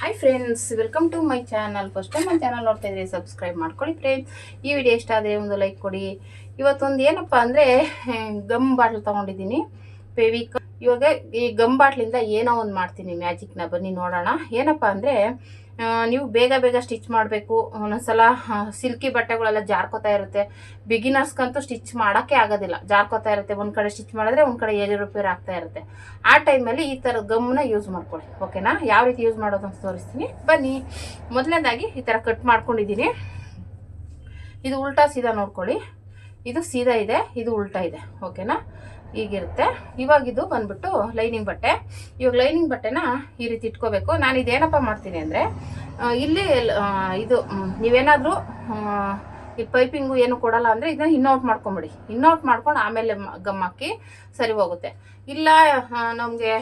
Hi friends, welcome to my channel. First time ನನ್ನ channel ನೋಡ್ತಾ ಇದ್ರೆ ಸಬ್ಸ್ಕ್ರೈಬ್ ಮಾಡ್ಕೊಳ್ಳಿ ಫ್ರೆಂಡ್ಸ್. ಈ ವಿಡಿಯೋ ಇಷ್ಟ ಆದರೆ ಒಂದು ಲೈಕ್ ಕೊಡಿ. ಇವತ್ತೊಂದು ಏನಪ್ಪ ಅಂದರೆ ಗಮ್ ಬಾಟ್ಲ್ ತೊಗೊಂಡಿದ್ದೀನಿ, ಫೆವಿಕ್. ಇವಾಗ ಈ ಗಮ್ ಬಾಟ್ಲಿಂದ ಏನೋ ಒಂದು ಮಾಡ್ತೀನಿ ಮ್ಯಾಜಿಕ್ನ, ಬನ್ನಿ ನೋಡೋಣ. ಏನಪ್ಪ ಅಂದರೆ ನೀವು ಬೇಗ ಬೇಗ ಸ್ಟಿಚ್ ಮಾಡಬೇಕು. ಒಂದೊಂದ್ಸಲ ಸಿಲ್ಕಿ ಬಟ್ಟೆಗಳೆಲ್ಲ ಜಾರ್ಕೋತಾ ಇರುತ್ತೆ. ಬಿಗಿನರ್ಸ್ಗಂತೂ ಸ್ಟಿಚ್ ಮಾಡೋಕ್ಕೆ ಆಗೋದಿಲ್ಲ, ಜಾರ್ಕೋತಾ ಇರುತ್ತೆ. ಒಂದು ಕಡೆ ಸ್ಟಿಚ್ ಮಾಡಿದ್ರೆ ಒಂದು ಕಡೆ ಏರುಪೇರು ಆಗ್ತಾ ಇರುತ್ತೆ. ಆ ಟೈಮಲ್ಲಿ ಈ ಥರ ಗಮ್ನ ಯೂಸ್ ಮಾಡ್ಕೊಳ್ಳಿ, ಓಕೆನಾ? ಯಾವ ರೀತಿ ಯೂಸ್ ಮಾಡೋದು ಅಂತ ತೋರಿಸ್ತೀನಿ ಬನ್ನಿ. ಮೊದಲನೇದಾಗಿ ಈ ಥರ ಕಟ್ ಮಾಡ್ಕೊಂಡಿದ್ದೀನಿ. ಇದು ಉಲ್ಟಾ ಸೀದಾ ನೋಡ್ಕೊಳ್ಳಿ. ಇದು ಸೀದಾ ಇದೆ, ಇದು ಉಲ್ಟಾ ಇದೆ, ಓಕೆನಾ? ಹೀಗಿರುತ್ತೆ. ಇವಾಗ ಇದು ಬಂದ್ಬಿಟ್ಟು ಲೈನಿಂಗ್ ಬಟ್ಟೆ. ಇವಾಗ ಲೈನಿಂಗ್ ಬಟ್ಟೆನ ಈ ರೀತಿ ಇಟ್ಕೋಬೇಕು. ನಾನು ಇದೇನಪ್ಪ ಮಾಡ್ತೀನಿ ಅಂದರೆ, ಇಲ್ಲಿ ಇದು ನೀವೇನಾದರೂ ಈ ಪೈಪಿಂಗು ಏನು ಕೊಡಲ್ಲ ಅಂದರೆ ಇದನ್ನ ಇನ್ನೌಟ್ ಮಾಡ್ಕೊಂಬಿಡಿ. ಇನ್ನೌಟ್ ಮಾಡ್ಕೊಂಡು ಆಮೇಲೆ ಗಮ್ ಹಾಕಿ ಸರಿ ಹೋಗುತ್ತೆ. ಇಲ್ಲ ನಮಗೆ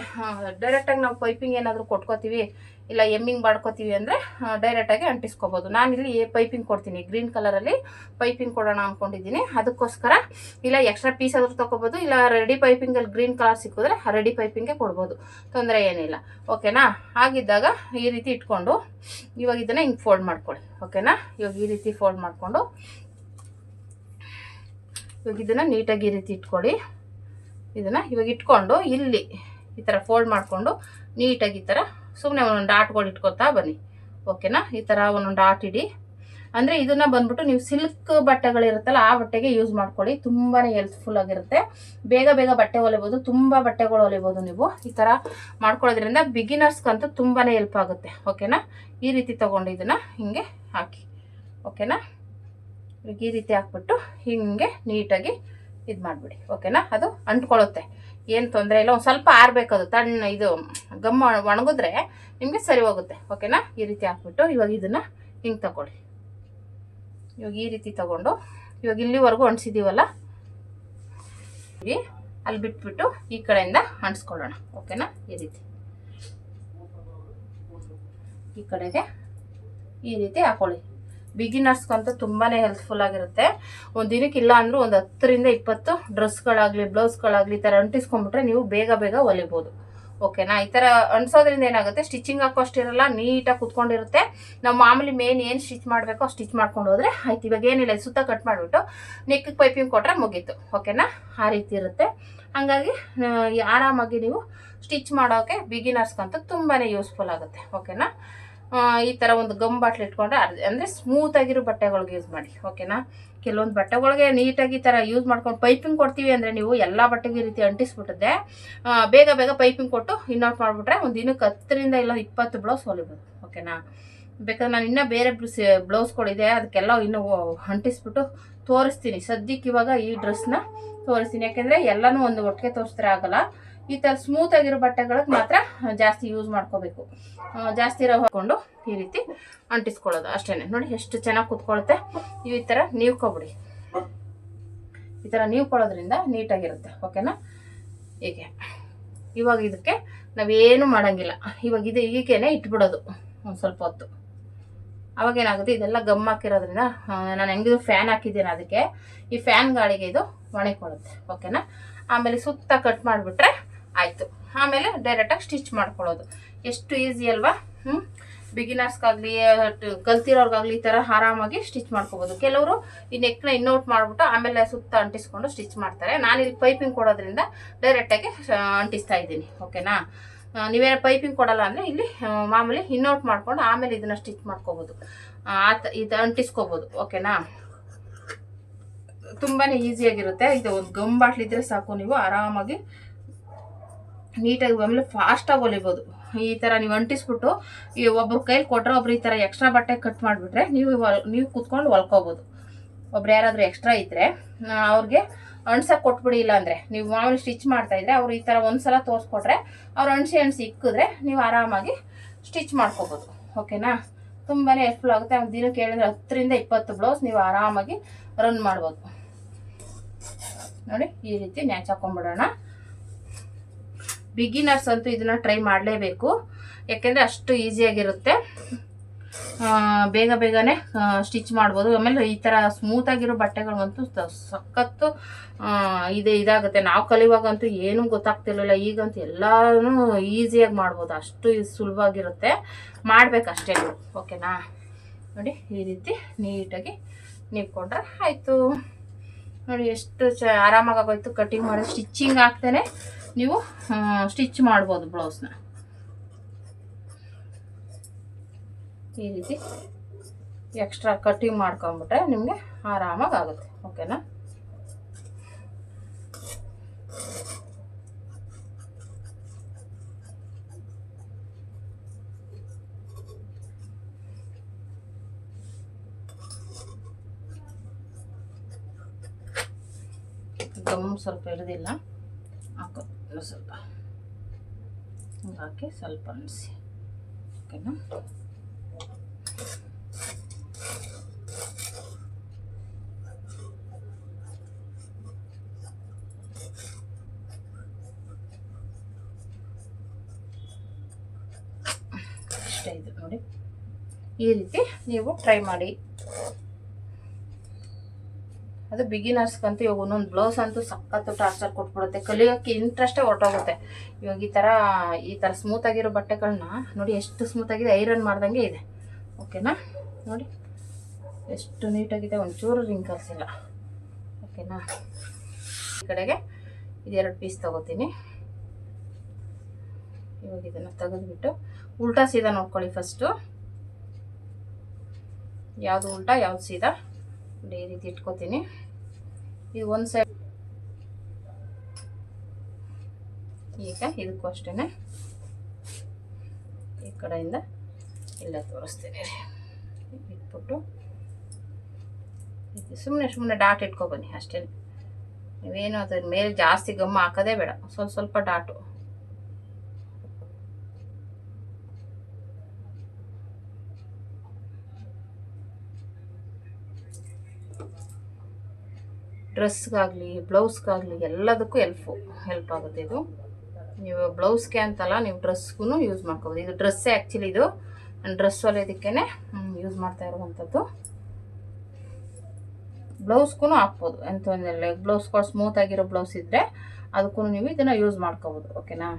ಡೈರೆಕ್ಟಾಗಿ ನಾವು ಪೈಪಿಂಗ್ ಏನಾದರೂ ಕೊಟ್ಕೋತೀವಿ, ಇಲ್ಲ ಎಮ್ಮಿಂಗ್ ಮಾಡ್ಕೋತೀವಿ ಅಂದರೆ ಡೈರೆಕ್ಟಾಗಿ ಅಂಟಿಸ್ಕೋಬೋದು. ನಾನಿಲ್ಲಿ ಪೈಪಿಂಗ್ ಕೊಡ್ತೀನಿ, ಗ್ರೀನ್ ಕಲರಲ್ಲಿ ಪೈಪಿಂಗ್ ಕೊಡೋಣ ಅಂದ್ಕೊಂಡಿದ್ದೀನಿ. ಅದಕ್ಕೋಸ್ಕರ ಇಲ್ಲ ಎಕ್ಸ್ಟ್ರಾ ಪೀಸ್ ಆದರೂ ತೊಗೋಬೋದು, ಇಲ್ಲ ರೆಡಿ ಪೈಪಿಂಗಲ್ಲಿ ಗ್ರೀನ್ ಕಲರ್ ಸಿಕ್ಕಿದ್ರೆ ರೆಡಿ ಪೈಪಿಂಗೇ ಕೊಡ್ಬೋದು, ತೊಂದರೆ ಏನಿಲ್ಲ, ಓಕೆನಾ? ಹಾಗಿದ್ದಾಗ ಈ ರೀತಿ ಇಟ್ಕೊಂಡು ಇವಾಗ ಇದನ್ನು ಹಿಂಗೆ ಫೋಲ್ಡ್ ಮಾಡ್ಕೊಳ್ಳಿ, ಓಕೆನಾ? ಇವಾಗ ಈ ರೀತಿ ಫೋಲ್ಡ್ ಮಾಡಿಕೊಂಡು ಇವಾಗ ಇದನ್ನು ನೀಟಾಗಿ ಈ ರೀತಿ ಇಟ್ಕೊಳ್ಳಿ. ಇದನ್ನು ಇವಾಗ ಇಟ್ಕೊಂಡು ಇಲ್ಲಿ ಈ ಥರ ಫೋಲ್ಡ್ ಮಾಡಿಕೊಂಡು ನೀಟಾಗಿ ಈ ಥರ ಸುಮ್ಮನೆ ಒಂದೊಂದು ಡಾಟ್ಗಳು ಇಟ್ಕೊತಾ ಬನ್ನಿ, ಓಕೆನಾ? ಈ ಥರ ಒಂದೊಂದು ಡಾಟ್ ಇಡಿ. ಅಂದರೆ ಇದನ್ನು ಬಂದ್ಬಿಟ್ಟು ನೀವು ಸಿಲ್ಕ್ ಬಟ್ಟೆಗಳಿರುತ್ತಲ್ಲ ಆ ಬಟ್ಟೆಗೆ ಯೂಸ್ ಮಾಡ್ಕೊಳ್ಳಿ, ತುಂಬಾ ಹೆಲ್ಪ್ಫುಲ್ ಆಗಿರುತ್ತೆ. ಬೇಗ ಬೇಗ ಬಟ್ಟೆ ಹೊಲಿಬೋದು, ತುಂಬ ಬಟ್ಟೆಗಳು ಹೊಲಿಬೋದು ನೀವು ಈ ಥರ ಮಾಡ್ಕೊಳ್ಳೋದ್ರಿಂದ. ಬಿಗಿನರ್ಸ್ಗಂತೂ ತುಂಬಾ ಹೆಲ್ಪ್ ಆಗುತ್ತೆ, ಓಕೆನಾ? ಈ ರೀತಿ ತೊಗೊಂಡು ಇದನ್ನು ಹಿಂಗೆ ಹಾಕಿ, ಓಕೆನಾ? ಈ ರೀತಿ ಹಾಕ್ಬಿಟ್ಟು ಹಿಂಗೆ ನೀಟಾಗಿ ಇದು ಮಾಡಿಬಿಡಿ, ಓಕೆನಾ? ಅದು ಅಂಟ್ಕೊಳ್ಳುತ್ತೆ, ಏನು ತೊಂದರೆ ಇಲ್ಲ. ಒಂದು ಸ್ವಲ್ಪ ಆರಬೇಕದು, ತಣ್ಣ ಇದು ಗಮ್ ಒಣಗಿದ್ರೆ ನಿಮಗೆ ಸರಿ ಹೋಗುತ್ತೆ, ಓಕೆನಾ? ಈ ರೀತಿ ಹಾಕ್ಬಿಟ್ಟು ಇವಾಗ ಇದನ್ನು ಹಿಂಗೆ ತಗೊಳ್ಳಿ. ಇವಾಗ ಈ ರೀತಿ ತಗೊಂಡು ಇವಾಗ ಇಲ್ಲಿವರೆಗೂ ಅಂಟಿಸಿದ್ದೀವಲ್ಲ, ಅಲ್ಲಿ ಬಿಟ್ಬಿಟ್ಟು ಈ ಕಡೆಯಿಂದ ಅಂಟಿಸ್ಕೊಳ್ಳೋಣ, ಓಕೆನಾ? ಈ ರೀತಿ ಈ ಕಡೆಗೆ ಈ ರೀತಿ ಹಾಕೊಳ್ಳಿ. ಬಿಗಿನರ್ಸ್ಗಂತೂ ತುಂಬಾ ಹೆಲ್ಪ್ಫುಲ್ ಆಗಿರುತ್ತೆ. ಒಂದು ದಿನಕ್ಕೆ ಇಲ್ಲ ಅಂದರೂ ಒಂದು 10ರಿಂದ 20 ಡ್ರೆಸ್ಗಳಾಗಲಿ ಬ್ಲೌಸ್ಗಳಾಗಲಿ ಈ ಥರ ಅಂಟಿಸ್ಕೊಂಡ್ಬಿಟ್ರೆ ನೀವು ಬೇಗ ಬೇಗ ಹೊಲಿಬೋದು, ಓಕೆನಾ? ಈ ಥರ ಅಂಟಿಸೋದ್ರಿಂದ ಏನಾಗುತ್ತೆ, ಸ್ಟಿಚಿಂಗ್ ಹಾಕೋ ಅಷ್ಟಿರಲ್ಲ, ನೀಟಾಗಿ ಕುತ್ಕೊಂಡಿರುತ್ತೆ. ನಾವು ಮಾಮೂಲಿ ಮೇನ್ ಏನು ಸ್ಟಿಚ್ ಮಾಡಬೇಕೋ ಸ್ಟಿಚ್ ಮಾಡ್ಕೊಂಡು ಹೋದರೆ ಆಯ್ತು. ಇವಾಗ ಏನಿಲ್ಲ, ಸುತ್ತ ಕಟ್ ಮಾಡಿಬಿಟ್ಟು ನೆಕ್ಕಿಗೆ ಪೈಪಿಂಗ್ ಕೊಟ್ಟರೆ ಮುಗೀತು, ಓಕೆನಾ? ಆ ರೀತಿ ಇರುತ್ತೆ. ಹಾಗಾಗಿ ಆರಾಮಾಗಿ ನೀವು ಸ್ಟಿಚ್ ಮಾಡೋಕ್ಕೆ ಬಿಗಿನರ್ಸ್ಗಂತೂ ತುಂಬಾ ಯೂಸ್ಫುಲ್ ಆಗುತ್ತೆ, ಓಕೆನಾ? ಈ ಥರ ಒಂದು ಗಮ್ ಬಾಟ್ಲ್ ಇಟ್ಕೊಂಡ್ರೆ ಅಂದರೆ ಸ್ಮೂತಾಗಿರೋ ಬಟ್ಟೆಗಳಿಗೆ ಯೂಸ್ ಮಾಡಿ, ಓಕೆನಾ? ಕೆಲವೊಂದು ಬಟ್ಟೆಗಳಿಗೆ ನೀಟಾಗಿ ಈ ಥರ ಯೂಸ್ ಮಾಡ್ಕೊಂಡು ಪೈಪಿಂಗ್ ಕೊಡ್ತೀವಿ ಅಂದರೆ ನೀವು ಎಲ್ಲ ಬಟ್ಟೆಗೆ ಈ ರೀತಿ ಅಂಟಿಸ್ಬಿಟ್ಟಿದ್ದೆ ಬೇಗ ಬೇಗ ಪೈಪಿಂಗ್ ಕೊಟ್ಟು ಇನ್ನೌಟ್ ಮಾಡಿಬಿಟ್ರೆ ಒಂದು ದಿನಕ್ಕೆ 10ರಿಂದ ಇಲ್ಲ 20 ಬ್ಲೌಸ್ ಹೊಲಿಬೋದು, ಓಕೆನಾ? ಬೇಕಾದ್ರೆ ನಾನು ಇನ್ನೂ ಬೇರೆ ಬ್ಲೌಸ್ಗಳಿದೆ, ಅದಕ್ಕೆಲ್ಲ ಇನ್ನೂ ಅಂಟಿಸ್ಬಿಟ್ಟು ತೋರಿಸ್ತೀನಿ. ಸದ್ಯಕ್ಕೆ ಇವಾಗ ಈ ಡ್ರೆಸ್ನ ತೋರಿಸ್ತೀನಿ, ಯಾಕೆಂದರೆ ಎಲ್ಲನೂ ಒಂದು ಒಟ್ಟಿಗೆ ತೋರಿಸಿದ್ರೆ ಆಗಲ್ಲ. ಈ ಥರ ಸ್ಮೂತಾಗಿರೋ ಬಟ್ಟೆಗಳಿಗೆ ಮಾತ್ರ ಜಾಸ್ತಿ ಯೂಸ್ ಮಾಡ್ಕೋಬೇಕು. ಜಾಸ್ತಿ ಇರೋ ಹಾಕ್ಕೊಂಡು ಈ ರೀತಿ ಅಂಟಿಸ್ಕೊಳ್ಳೋದು ಅಷ್ಟೇ. ನೋಡಿ ಎಷ್ಟು ಚೆನ್ನಾಗಿ ಕೂತ್ಕೊಳ್ಳುತ್ತೆ. ಈ ಥರ ನೀವ್ಕೊಬಿಡಿ. ಈ ಥರ ನೀವ್ಕೊಳ್ಳೋದ್ರಿಂದ ನೀಟಾಗಿರುತ್ತೆ, ಓಕೆನಾ? ಹೀಗೆ ಇವಾಗ ಇದಕ್ಕೆ ನಾವೇನು ಮಾಡೋಂಗಿಲ್ಲ. ಇವಾಗ ಇದು ಹೀಗೇನೆ ಇಟ್ಬಿಡೋದು ಒಂದು ಸ್ವಲ್ಪ ಹೊತ್ತು. ಅವಾಗೇನಾಗುತ್ತೆ, ಇದೆಲ್ಲ ಗಮ್ ಹಾಕಿರೋದ್ರಿಂದ ನಾನು ಹೆಂಗಿದ್ರು ಫ್ಯಾನ್ ಹಾಕಿದ್ದೇನೆ, ಅದಕ್ಕೆ ಈ ಫ್ಯಾನ್ ಗಾಳಿಗೆ ಇದು ಒಣಕೊಳ್ಳುತ್ತೆ, ಓಕೆನಾ? ಆಮೇಲೆ ಸುತ್ತ ಕಟ್ ಮಾಡಿಬಿಟ್ರೆ ಆಯಿತು. ಆಮೇಲೆ ಡೈರೆಕ್ಟಾಗಿ ಸ್ಟಿಚ್ ಮಾಡ್ಕೊಳ್ಳೋದು ಎಷ್ಟು ಈಸಿ ಅಲ್ವಾ? ಬಿಗಿನರ್ಸ್ಗಾಗಲಿ ಕಲ್ತಿರೋರ್ಗಾಗಲಿ ಈ ಥರ ಆರಾಮಾಗಿ ಸ್ಟಿಚ್ ಮಾಡ್ಕೋಬೋದು. ಕೆಲವರು ಈ ನೆಕ್ನ ಇನ್ನೌಟ್ ಮಾಡಿಬಿಟ್ಟು ಆಮೇಲೆ ಸುತ್ತ ಅಂಟಿಸ್ಕೊಂಡು ಸ್ಟಿಚ್ ಮಾಡ್ತಾರೆ. ನಾನಿಲ್ಲಿ ಪೈಪಿಂಗ್ ಕೊಡೋದ್ರಿಂದ ಡೈರೆಕ್ಟಾಗಿ ಅಂಟಿಸ್ತಾ ಇದ್ದೀನಿ, ಓಕೆನಾ? ನೀವೇನೋ ಪೈಪಿಂಗ್ ಕೊಡಲ್ಲ ಅಂದರೆ ಇಲ್ಲಿ ಮಾಮೂಲಿ ಇನ್ನೌಟ್ ಮಾಡ್ಕೊಂಡು ಆಮೇಲೆ ಇದನ್ನು ಸ್ಟಿಚ್ ಮಾಡ್ಕೋಬೋದು, ಇದು ಅಂಟಿಸ್ಕೋಬೋದು, ಓಕೆನಾ? ತುಂಬಾ ಈಸಿಯಾಗಿರುತ್ತೆ. ಇದು ಒಂದು ಗಮ್ ಬಾಟ್ಲ್ ಇದ್ದರೆ ಸಾಕು, ನೀವು ಆರಾಮಾಗಿ ನೀಟಾಗಿ ಆಮೇಲೆ ಫಾಸ್ಟಾಗಿ ಹೊಲಿಬೋದು. ಈ ಥರ ನೀವು ಅಂಟಿಸ್ಬಿಟ್ಟು ಈ ಒಬ್ರ ಕೈಲಿ ಕೊಟ್ಟರೆ ಒಬ್ರು ಈ ಥರ ಎಕ್ಸ್ಟ್ರಾ ಬಟ್ಟೆ ಕಟ್ ಮಾಡಿಬಿಟ್ರೆ ನೀವು ಕುತ್ಕೊಂಡು ಹೊಲ್ಕೋಬೋದು. ಒಬ್ರು ಯಾರಾದರೂ ಎಕ್ಸ್ಟ್ರಾ ಇದ್ದರೆ ಅವ್ರಿಗೆ ಅಣ್ಸಕ್ಕೆ ಕೊಟ್ಬಿಡಿ. ಇಲ್ಲ ಅಂದರೆ ನೀವು ಮಾಮೂಲಿ ಸ್ಟಿಚ್ ಮಾಡ್ತಾಯಿದ್ರೆ ಅವ್ರು ಈ ಥರ ಒಂದು ಸಲ ತೋರಿಸ್ಕೊಟ್ರೆ ಅವ್ರು ಅಣಿಸಿ ಇಕ್ಕಿದ್ರೆ ನೀವು ಆರಾಮಾಗಿ ಸ್ಟಿಚ್ ಮಾಡ್ಕೋಬೋದು, ಓಕೆನಾ? ತುಂಬಾ ಹೆಲ್ಪ್ಫುಲ್ ಆಗುತ್ತೆ. ಒಂದು ದಿನಕ್ಕೆ ಹೇಳಿದ್ರೆ 10ರಿಂದ 20 ಬ್ಲೌಸ್ ನೀವು ಆರಾಮಾಗಿ ರನ್ ಮಾಡ್ಬೋದು. ನೋಡಿ ಈ ರೀತಿ ನ್ಯಾಚ್ ಹಾಕೊಂಡ್ಬಿಡೋಣ. ಬಿಗಿನರ್ಸ್ ಅಂತೂ ಇದನ್ನು ಟ್ರೈ ಮಾಡಲೇಬೇಕು, ಯಾಕೆಂದರೆ ಅಷ್ಟು ಈಸಿಯಾಗಿರುತ್ತೆ. ಬೇಗ ಬೇಗನೆ ಸ್ಟಿಚ್ ಮಾಡ್ಬೋದು. ಆಮೇಲೆ ಈ ಥರ ಸ್ಮೂತಾಗಿರೋ ಬಟ್ಟೆಗಳಿಗಂತೂ ಸಖತ್ತು ಇದಾಗುತ್ತೆ. ನಾವು ಕಲಿಯುವಾಗಂತೂ ಏನೂ ಗೊತ್ತಾಗ್ತಿರ್ಲಿಲ್ಲ. ಈಗಂತೂ ಎಲ್ಲನೂ ಈಸಿಯಾಗಿ ಮಾಡ್ಬೋದು, ಅಷ್ಟು ಸುಲಭವಾಗಿರುತ್ತೆ. ಮಾಡಬೇಕಷ್ಟೇ ನೀವು, ಓಕೆನಾ. ನೋಡಿ ಈ ರೀತಿ ನೀಟಾಗಿ ನೀಡ್ಕೊಂಡ್ರೆ ಆಯಿತು. ನೋಡಿ ಎಷ್ಟು ಆರಾಮಾಗಿ ಆಗೋಯ್ತು. ಕಟಿಂಗ್ ಮಾಡಿ ಸ್ಟಿಚ್ಚಿಂಗ್ ಆಗ್ತಾನೆ ನೀವು ಸ್ಟಿಚ್ ಮಾಡ್ಬೋದು ಬ್ಲೌಸ್ನ. ಈ ರೀತಿ ಎಕ್ಸ್ಟ್ರಾ ಕಟಿಂಗ್ ಮಾಡ್ಕೊಂಬಿಟ್ರೆ ನಿಮಗೆ ಆರಾಮಾಗಿ ಆಗುತ್ತೆ, ಓಕೆನಾ. ಗಮ್ ಸ್ವಲ್ಪ ಇರೋದಿಲ್ಲ, ಹಾಕೋ ಸ್ವಲ್ಪ ಹಾಕಿ ಸ್ವಲ್ಪ ಅನಿಸಿ, ಓಕೆನಾ. ಇಷ್ಟ ಇದು ನೋಡಿ, ಈ ರೀತಿ ನೀವು ಟ್ರೈ ಮಾಡಿ. ಅದು ಬಿಗಿನರ್ಸ್ಗಂತೂ ಇವಾಗ ಒಂದೊಂದು ಬ್ಲೌಸ್ ಅಂತೂ ಸಖತ್ತು ಟಾರ್ಚರ್ ಕೊಟ್ಬಿಡುತ್ತೆ, ಕಲಿಯೋಕ್ಕೆ ಇಂಟ್ರೆಸ್ಟೇ ಹೊರಟೋಗುತ್ತೆ. ಇವಾಗ ಈ ಥರ ಸ್ಮೂತಾಗಿರೋ ಬಟ್ಟೆಗಳನ್ನ ನೋಡಿ, ಎಷ್ಟು ಸ್ಮೂತಾಗಿದೆ, ಐರನ್ ಮಾಡ್ದಂಗೆ ಇದೆ, ಓಕೆನಾ. ನೋಡಿ ಎಷ್ಟು ನೀಟಾಗಿದೆ, ಒಂಚೂರು ರಿಂಕಲ್ಸ್ ಇಲ್ಲ, ಓಕೆನಾ. ಈ ಕಡೆಗೆ ಇದೆರಡು ಪೀಸ್ ತೊಗೋತೀನಿ. ಇವಾಗ ಇದನ್ನು ತೆಗೆದುಬಿಟ್ಟು ಉಲ್ಟಾ ಸೀದಾ ನೋಡ್ಕೊಳ್ಳಿ ಫಸ್ಟು, ಯಾವುದು ಉಲ್ಟಾ ಯಾವುದು ಸೀದಾ ಈ ರೀತಿ ಇಟ್ಕೋತೀನಿ. ಇದು ಒಂದು ಸೈಡ್, ಈಗ ಇದಕ್ಕೂ ಅಷ್ಟೇ ಈ ಕಡೆಯಿಂದ ಎಲ್ಲ ತೋರಿಸ್ತೀನಿ. ಇಟ್ಬಿಟ್ಟು ಇದು ಸುಮ್ಮನೆ ಡಾಟ್ ಇಟ್ಕೊಬನ್ನಿ ಅಷ್ಟೇ. ನೀವೇನು ಅದ್ರ ಮೇಲೆ ಜಾಸ್ತಿ ಗಮ್ಮ ಹಾಕೋದೇ ಬೇಡ, ಸ್ವಲ್ಪ ಡಾಟು. ಡ್ರೆಸ್ಗಾಗಲಿ ಬ್ಲೌಸ್ಗಾಗಲಿ ಎಲ್ಲದಕ್ಕೂ ಹೆಲ್ಪ್ ಆಗುತ್ತೆ ಇದು. ನೀವು ಬ್ಲೌಸ್ಗೆ ಅಂತಲ್ಲ, ನೀವು ಡ್ರೆಸ್ಗೂ ಯೂಸ್ ಮಾಡ್ಕೋಬೋದು. ಇದು ಡ್ರೆಸ್ಸೇ ಆ್ಯಕ್ಚುಲಿ, ಇದು ನಾನು ಡ್ರೆಸ್ ಹೊಲಿಯೋದಕ್ಕೇ ಯೂಸ್ ಮಾಡ್ತಾ ಇರುವಂಥದ್ದು. ಬ್ಲೌಸ್ಗೂ ಹಾಕ್ಬೋದು, ಎಂತಂದರೆ ಬ್ಲೌಸ್ಗಳು ಸ್ಮೂತಾಗಿರೋ ಬ್ಲೌಸ್ ಇದ್ದರೆ ಅದಕ್ಕೂ ನೀವು ಇದನ್ನು ಯೂಸ್ ಮಾಡ್ಕೋಬೋದು, ಓಕೆನಾ.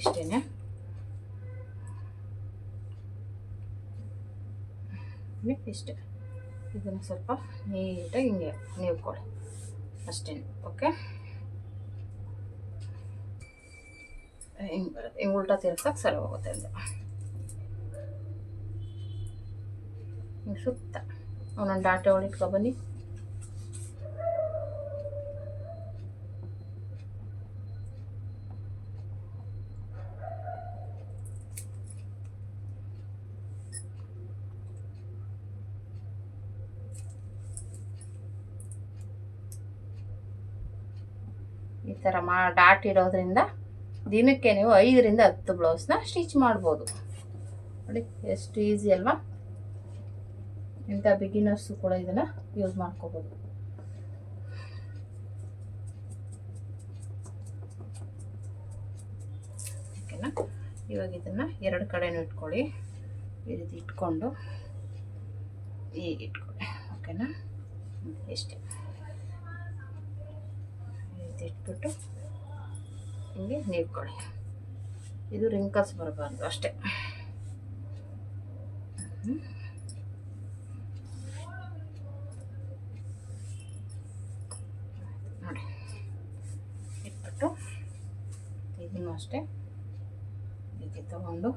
ಇಷ್ಟೇ, ಇಷ್ಟೇ. ಇದನ್ನು ಸ್ವಲ್ಪ ನೀಟಾಗಿ ಹಿಂಗೆ ನೀವ್ಕೊಳ್ಳಿ ಅಷ್ಟೇ, ಓಕೆ. ಹಿಂಗೆ ಬರುತ್ತೆ, ಹಿಂಗೆ ಉಲ್ಟಾ ತಿರ್ಸಕ್ಕೆ ಸರಿ ಹೋಗುತ್ತೆ ಅಂತ. ಹಿಂಗೆ ಸುತ್ತ ಒಂದೊಂದು ಡಾಟೆ ಹೊಳಿಟ್ಕೊಬನ್ನಿ. ಈ ಥರ ಡಾಟ್ ಇರೋದ್ರಿಂದ ದಿನಕ್ಕೆ ನೀವು 5 ರಿಂದ 10 ಬ್ಲೌಸ್ನ ಸ್ಟಿಚ್ ಮಾಡ್ಬೋದು. ನೋಡಿ ಎಷ್ಟು ಈಸಿ ಅಲ್ವಾ. ಇಂಥ ಬಿಗಿನರ್ಸು ಕೂಡ ಇದನ್ನು ಯೂಸ್ ಮಾಡ್ಕೋಬೋದು. ಓಕೆನಾ. ಇವಾಗ ಇದನ್ನು 2 ಕಡೆನೂ ಇಟ್ಕೊಳ್ಳಿ, ಈ ರೀತಿ ಇಟ್ಕೊಂಡು ಈಗ ಇಟ್ಕೊಳ್ಳಿ, ಓಕೆನಾ. ಇಷ್ಟೇ, ಇಟ್ಬಿಟ್ಟು ಹಿಂಗೆ ನೀಡ್ಕೊಳ್ಳಿ. ಇದು ರಿಂಕಲ್ಸ್ ಬರಬಾರ್ದು ಅಷ್ಟೇ. ನೋಡಿ ಇಟ್ಬಿಟ್ಟು ಇದನ್ನು ಅಷ್ಟೇ ಹೀಗೆ ತಗೊಂಡು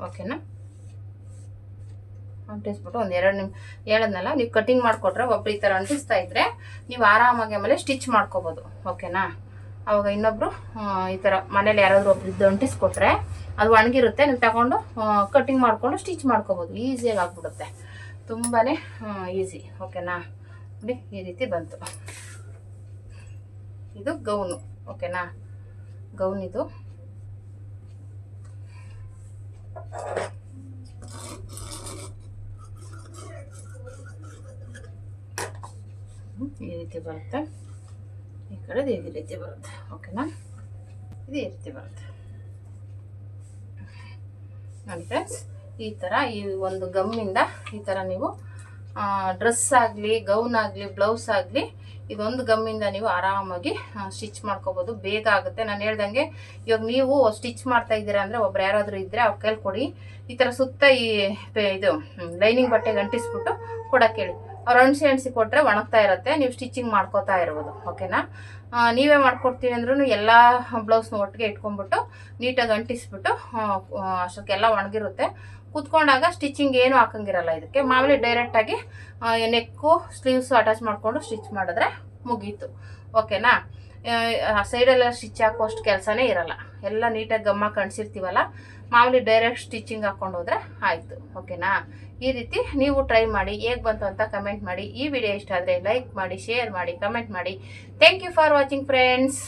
ಓಕೆನಾ. ಅಂಟಿಸ್ಬಿಟ್ಟು ಒಂದು 2 ನಿಮಿಷ ಹೇಳದ್ನಲ್ಲ, ನೀವು ಕಟಿಂಗ್ ಮಾಡಿಕೊಟ್ರೆ ಒಬ್ರು ಈ ಥರ ಅಂಟಿಸ್ತಾ ಇದ್ರೆ ನೀವು ಆರಾಮಾಗಿ ಆಮೇಲೆ ಸ್ಟಿಚ್ ಮಾಡ್ಕೋಬೋದು, ಓಕೆನಾ. ಅವಾಗ ಇನ್ನೊಬ್ರು ಈ ಥರ ಮನೇಲಿ ಯಾರಾದರೂ ಒಬ್ರು ಇದ್ದು ಅಂಟಿಸ್ಕೊಟ್ರೆ ಅದು ಒಣಗಿರುತ್ತೆ, ನೀವು ತಗೊಂಡು ಕಟಿಂಗ್ ಮಾಡಿಕೊಂಡು ಸ್ಟಿಚ್ ಮಾಡ್ಕೋಬೋದು. ಈಸಿಯಾಗಿ ಆಗ್ಬಿಡುತ್ತೆ, ತುಂಬಾ ಈಸಿ, ಓಕೆನಾ. ನೋಡಿ ಈ ರೀತಿ ಬಂತು, ಇದು ಗೌನು, ಓಕೆನಾ. ಗೌನ್ ಇದು. ಈ ರೀತಿ ಬರುತ್ತೆ, ಈ ಕಡೆದು ಈ ರೀತಿ ಬರುತ್ತೆ. ಓಕೆನಾ, ಇದು ಈ ರೀತಿ ಬರುತ್ತೆ ನೋಡಿ ಫ್ರೆಂಡ್ಸ್. ಈ ಥರ ಈ ಒಂದು ಗಮ್ಮಿಂದ ಈ ಥರ ನೀವು ಡ್ರೆಸ್ ಆಗಲಿ, ಗೌನ್ ಆಗಲಿ, ಬ್ಲೌಸ್ ಆಗಲಿ, ಇದೊಂದು ಗಮ್ಮಿಂದ ನೀವು ಆರಾಮಾಗಿ ಸ್ಟಿಚ್ ಮಾಡ್ಕೋಬೋದು. ಬೇಗ ಆಗುತ್ತೆ. ನಾನು ಹೇಳ್ದಂಗೆ ಇವಾಗ ನೀವು ಸ್ಟಿಚ್ ಮಾಡ್ತಾ ಇದ್ದೀರಾ ಅಂದರೆ ಒಬ್ರು ಯಾರಾದರೂ ಇದ್ದರೆ ಅವ್ರ ಕೈಲಿ ಕೊಡಿ. ಈ ಥರ ಸುತ್ತ ಈ ಇದು ಲೈನಿಂಗ್ ಬಟ್ಟೆಗೆ ಅಂಟಿಸ್ಬಿಟ್ಟು ಕೊಡೋಕೆ ಹೇಳಿ. ಅವ್ರು ಅಣಿಸಿ ಕೊಟ್ಟರೆ ಒಣಗ್ತಾ ಇರುತ್ತೆ, ನೀವು ಸ್ಟಿಚಿಂಗ್ ಮಾಡ್ಕೋತಾ ಇರ್ಬೋದು. ಓಕೆನಾ, ನೀವೇ ಮಾಡ್ಕೊಡ್ತೀವಿ ಅಂದ್ರೂ ಎಲ್ಲ ಬ್ಲೌಸ್ನ ಒಟ್ಟಿಗೆ ಇಟ್ಕೊಂಡ್ಬಿಟ್ಟು ನೀಟಾಗಿ ಅಂಟಿಸ್ಬಿಟ್ಟು ಅಷ್ಟಕ್ಕೆಲ್ಲ ಒಣಗಿರುತ್ತೆ. ಕೂತ್ಕೊಂಡಾಗ ಸ್ಟಿಚಿಂಗ್ ಏನು ಹಾಕಂಗಿರಲ್ಲ. ಇದಕ್ಕೆ ಮಾಮೂಲಿ ಡೈರೆಕ್ಟಾಗಿ ನೆಕ್ಕು ಸ್ಲೀವ್ಸು ಅಟ್ಯಾಚ್ ಮಾಡಿಕೊಂಡು ಸ್ಟಿಚ್ ಮಾಡಿದ್ರೆ ಮುಗೀತು. ಓಕೆನಾ, ಸೈಡೆಲ್ಲ ಸ್ಟಿಚ್ ಹಾಕೋಷ್ಟು ಕೆಲಸನೇ ಇರಲ್ಲ. ಎಲ್ಲ ನೀಟಾಗಿ ಗಮ್ಮ ಕಣ್ಸಿರ್ತೀವಲ್ಲ, ಮಾಮೂಲಿ ಡೈರೆಕ್ಟ್ ಸ್ಟಿಚಿಂಗ್ ಹಾಕ್ಕೊಂಡು ಹೋದರೆ ಆಯಿತು. ಓಕೆನಾ, ಈ ರೀತಿ ನೀವು ಟ್ರೈ ಮಾಡಿ. ಹೇಗೆ ಬಂತು ಅಂತ ಕಮೆಂಟ್ ಮಾಡಿ. ಈ ವಿಡಿಯೋ ಇಷ್ಟ ಆದರೆ ಲೈಕ್ ಮಾಡಿ, ಶೇರ್ ಮಾಡಿ, ಕಮೆಂಟ್ ಮಾಡಿ. Thank you for watching friends.